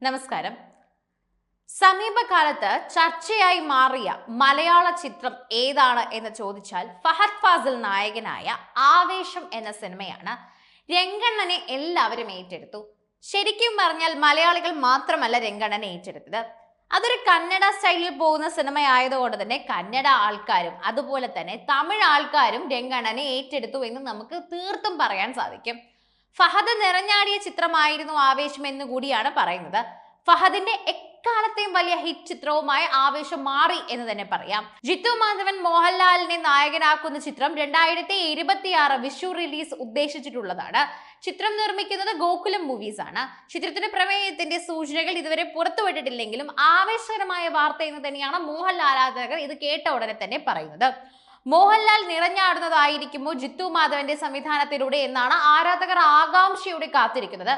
നമസ്കാരം. സമീപകാലത്ത് ചർച്ചയായി മാറിയ മലയാള ചിത്രം ഏതാണ് എന്ന് ചോദിച്ചാൽ ഫഹദ് ഫാസിൽ നായകനായ ആവേശം എന്ന സിനിമയാണ്. രംഗണ്ണനെ എല്ലാവരും ഏറ്റെടുത്തു. ശരിക്കും പറഞ്ഞാൽ മലയാളികൾ മാത്രമല്ല രംഗണ്ണനെ ഏറ്റെടുത്തത്. അതൊരു കന്നഡ സ്റ്റൈലിൽ പോകുന്ന സിനിമയായതുകൊണ്ട് തന്നെ കന്നഡ ആൾക്കാരും അതുപോലെ തന്നെ തമിഴ് ആൾക്കാരും രംഗണ്ണനെ ഏറ്റെടുത്തു എന്ന് നമുക്ക് തീർത്തും പറയാൻ സാധിക്കും. ഫഹദ് നിറഞ്ഞാടിയ ചിത്രമായിരുന്നു ആവേശം എന്ന് കൂടിയാണ് പറയുന്നത്. ഫഹദിന്റെ എക്കാലത്തെയും വലിയ ഹിറ്റ് ചിത്രവുമായി ആവേശം മാറി എന്ന് തന്നെ പറയാം. ജിത്തു മാധവൻ മോഹൻലാലിനെ നായകനാക്കുന്ന ചിത്രം 2026 വിഷു റിലീസ് ഉദ്ദേശിച്ചിട്ടുള്ളതാണ്. ചിത്രം നിർമ്മിക്കുന്നത് ഗോകുലം മൂവീസ് ആണ്. ചിത്രത്തിന്റെ പ്രമേയത്തിന്റെ സൂചനകൾ ഇതുവരെ പുറത്തുവിട്ടിട്ടില്ലെങ്കിലും ആവേശകരമായ വാർത്ത എന്ന് തന്നെയാണ് മോഹൻലാൽ ആരാധകർ ഇത് കേട്ട ഉടനെ തന്നെ പറയുന്നത്. മോഹൻലാൽ നിറഞ്ഞാടുന്നതായിരിക്കുമോ ജിത്തു മാധവന്റെ സംവിധാനത്തിലൂടെ എന്നാണ് ആരാധകർ ആകാംക്ഷയോടെ കാത്തിരിക്കുന്നത്.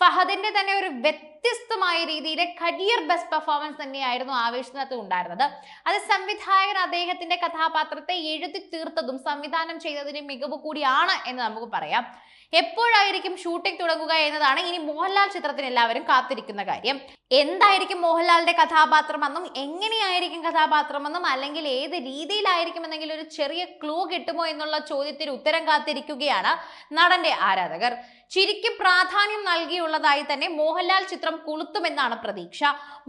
ഫഹദിന്റെ തന്നെ ഒരു വ്യത്യസ്തമായ രീതിയിലെ കരിയർ ബെസ്റ്റ് പെർഫോമൻസ് തന്നെയായിരുന്നു ആവേശത്തിനകത്ത് ഉണ്ടായിരുന്നത്. അത് സംവിധായകൻ അദ്ദേഹത്തിന്റെ കഥാപാത്രത്തെ എഴുതി തീർത്തതും സംവിധാനം ചെയ്തതിന്റെ മികവ് കൂടിയാണ് എന്ന് നമുക്ക് പറയാം. എപ്പോഴായിരിക്കും ഷൂട്ടിംഗ് തുടങ്ങുക എന്നതാണ് ഇനി മോഹൻലാൽ ചിത്രത്തിന് എല്ലാവരും കാത്തിരിക്കുന്ന കാര്യം. എന്തായിരിക്കും മോഹൻലാലിന്റെ കഥാപാത്രമെന്നും എങ്ങനെയായിരിക്കും കഥാപാത്രമെന്നും അല്ലെങ്കിൽ ഏത് രീതിയിലായിരിക്കും എന്നെങ്കിലും ഒരു ചെറിയ ക്ലൂ കിട്ടുമോ എന്നുള്ള ചോദ്യത്തിന് ഉത്തരം കാത്തിരിക്കുകയാണ് നടന്റെ ആരാധകർ. ചിരിക്ക് പ്രാധാന്യം നൽകിയുള്ളതായി തന്നെ മോഹൻലാൽ ചിത്രം കൊളുത്തുമെന്നാണ് പ്രതീക്ഷ.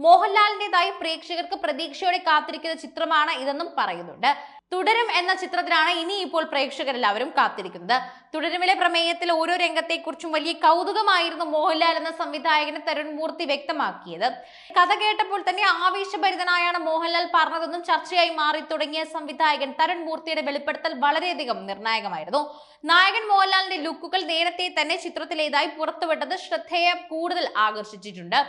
മോഹൻലാലിന്റേതായി പ്രേക്ഷകർക്ക് പ്രതീക്ഷയോടെ കാത്തിരിക്കുന്ന ചിത്രമാണ് ഇതെന്നും പറയുന്നുണ്ട്. തുടരും എന്ന ചിത്രത്തിനാണ് ഇനി ഇപ്പോൾ പ്രേക്ഷകരെല്ലാവരും കാത്തിരിക്കുന്നത്. തുടരുമിലെ പ്രമേയത്തിൽ ഓരോ രംഗത്തെക്കുറിച്ചും വലിയ കൗതുകമായിരുന്നു മോഹൻലാൽ എന്ന സംവിധായകന് തരുൺ മൂർത്തി വ്യക്തമാക്കിയത്. കഥ കേട്ടപ്പോൾ തന്നെ ആവേശഭരിതനായാണ് മോഹൻലാൽ പറഞ്ഞതെന്നും ചർച്ചയായി മാറി തുടങ്ങിയ സംവിധായകൻ തരുൺ മൂർത്തിയുടെ വെളിപ്പെടുത്തൽ വളരെയധികം നിർണായകമായിരുന്നു. നായകൻ മോഹൻലാലിന്റെ ലുക്കുകൾ നേരത്തെ തന്നെ ചിത്രത്തിലേതായി പുറത്തുവിട്ടത് ശ്രദ്ധയെ കൂടുതൽ ആകർഷിച്ചിട്ടുണ്ട്.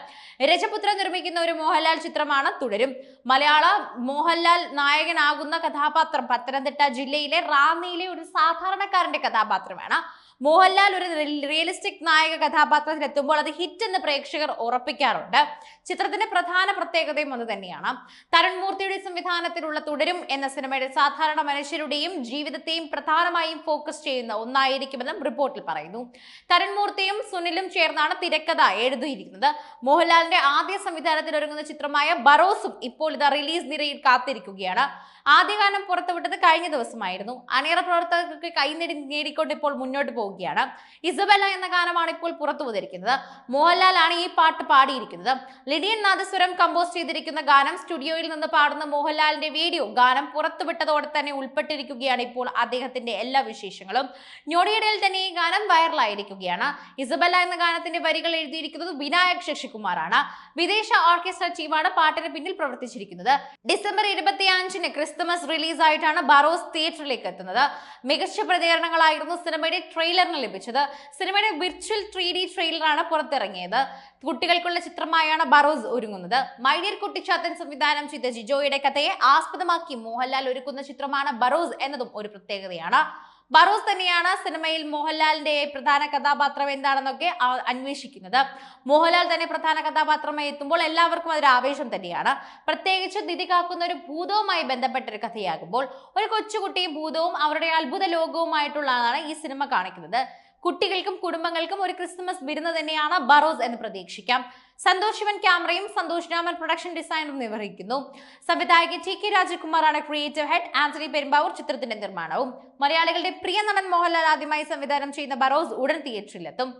രജപുത്ര നിർമ്മിക്കുന്ന ഒരു മോഹൻലാൽ ചിത്രമാണ് തുടരും. മലയാള മോഹൻലാൽ നായകനാകുന്ന കഥാപാത്രം പത്തനംതിട്ട ജില്ലയിലെ റാന്നിയിലെ ഒരു സാധാരണക്കാരന്റെ കഥാപാത്രമാണ്. മോഹൻലാൽ ഒരു റിയലിസ്റ്റിക് നായക കഥാപാത്രത്തിൽ എത്തുമ്പോൾ അത് ഹിറ്റ് എന്ന് പ്രേക്ഷകർ ഉറപ്പിക്കാറുണ്ട്. ചിത്രത്തിന്റെ പ്രധാന പ്രത്യേകതയും അത് തന്നെയാണ്. തരുൺ മൂർത്തിയുടെ സംവിധാനത്തിലുള്ള തുടരും എന്ന സിനിമയുടെ സാധാരണ മനുഷ്യരുടെയും ജീവിതത്തെയും പ്രധാനമായും ഫോക്കസ് ചെയ്യുന്ന ഒന്നായിരിക്കുമെന്നും റിപ്പോർട്ടിൽ പറയുന്നു. തരുൺ മൂർത്തിയും സുനിലും ചേർന്നാണ് തിരക്കഥ എഴുതിയിരിക്കുന്നത്. മോഹൻലാലിന്റെ ആദ്യ സംവിധാനത്തിൽ ഒരുങ്ങുന്ന ചിത്രമായ ബറോസും ഇപ്പോൾ ഇത് റിലീസ് നിരയിൽ കാത്തിരിക്കുകയാണ്. ആദ്യഗാനം പുറത്തുവിട്ടത് കഴിഞ്ഞ ദിവസമായിരുന്നു. അണിയറ പ്രവർത്തകർക്ക് നേടിക്കൊണ്ട് ഇപ്പോൾ മുന്നോട്ട് പോവുകയാണ്. ഇസബെല്ല എന്ന ഗാനമാണ് ഇപ്പോൾ പുറത്തു വന്നിരിക്കുന്നത്. മോഹൻലാൽ ആണ് ഈ പാട്ട് പാടിയിരിക്കുന്നത്. ലിഡിയൻ നാദസ്വരം കമ്പോസ് ചെയ്തിരിക്കുന്ന ഗാനം സ്റ്റുഡിയോയിൽ നിന്ന് പാടുന്ന മോഹൻലാലിന്റെ വീഡിയോ ഗാനം പുറത്തുവിട്ടതോടെ തന്നെ ഉൾപ്പെട്ടിരിക്കുകയാണ് ഇപ്പോൾ അദ്ദേഹത്തിന്റെ എല്ലാ വിശേഷങ്ങളും. ഞൊടിയിടയിൽ തന്നെ ഈ ഗാനം വൈറലായിരിക്കുകയാണ്. ഇസബെല്ല എന്ന ഗാനത്തിന്റെ വരികൾ എഴുതിയിരിക്കുന്നത് വിനായക് ശശികുമാറാണ്. വിദേശ ഓർക്കസ്ട്ര ടീമാണ് പാട്ടിന് പിന്നിൽ പ്രവർത്തിച്ചിരിക്കുന്നത്. ഡിസംബർ 25-ന് ക്രിസ്തുമസ് റിലീസ് ആയിട്ടാണ് ബറോസ് തിയേറ്ററിലേക്ക് എത്തുന്നത്. മികച്ച പ്രതികരണങ്ങളായിരുന്നു സിനിമയുടെ ട്രെയിലറിന് ലഭിച്ചത്. സിനിമയുടെ വിർച്വൽ 3D ട്രെയിലറാണ് പുറത്തിറങ്ങിയത്. കുട്ടികൾക്കുള്ള ചിത്രമായാണ് ബറോസ് ഒരുങ്ങുന്നത്. മൈ ഡിയർ കുട്ടിച്ചാത്തൻ സംവിധാനം ചെയ്ത ജിജോയുടെ കഥയെ ആസ്പദമാക്കി മോഹൻലാൽ ഒരുക്കുന്ന ചിത്രമാണ് ബറോസ് എന്നതും ഒരു പ്രത്യേകതയാണ്. ബറോസ് തന്നെയാണ് സിനിമയിൽ മോഹൻലാലിന്റെ പ്രധാന കഥാപാത്രം എന്താണെന്നൊക്കെ അന്വേഷിക്കുന്നത്. മോഹൻലാൽ തന്നെ പ്രധാന കഥാപാത്രമായി എത്തുമ്പോൾ എല്ലാവർക്കും അതൊരു ആവേശം തന്നെയാണ്. പ്രത്യേകിച്ച് നിധി കാക്കുന്ന ഒരു ഭൂതവുമായി ബന്ധപ്പെട്ട ഒരു കഥയാകുമ്പോൾ ഒരു കൊച്ചുകുട്ടിയും ഭൂതവും അവരുടെ അത്ഭുത ലോകവുമായിട്ടുള്ളതാണ് ഈ സിനിമ കാണിക്കുന്നത്. കുട്ടികൾക്കും കുടുംബങ്ങൾക്കും ഒരു ക്രിസ്മസ് വിരുന്ന് തന്നെയാണ് ബറോസ് എന്ന് പ്രതീക്ഷിക്കാം. സന്തോഷ് ശിവൻ ക്യാമറയും സന്തോഷ് രാമൻ പ്രൊഡക്ഷൻ ഡിസൈനും നിർവഹിക്കുന്നു. സംവിധായകൻ TK രാജകുമാറാണ് ക്രിയേറ്റീവ് ഹെഡ്. ആന്റണി പെരുമ്പാവൂർ ചിത്രത്തിന്റെ നിർമ്മാണവും. മലയാളികളുടെ പ്രിയ നടൻ മോഹൻലാൽ ആദ്യമായി സംവിധാനം ചെയ്യുന്ന ബറോസ് ഉടൻ തിയേറ്ററിലെത്തും.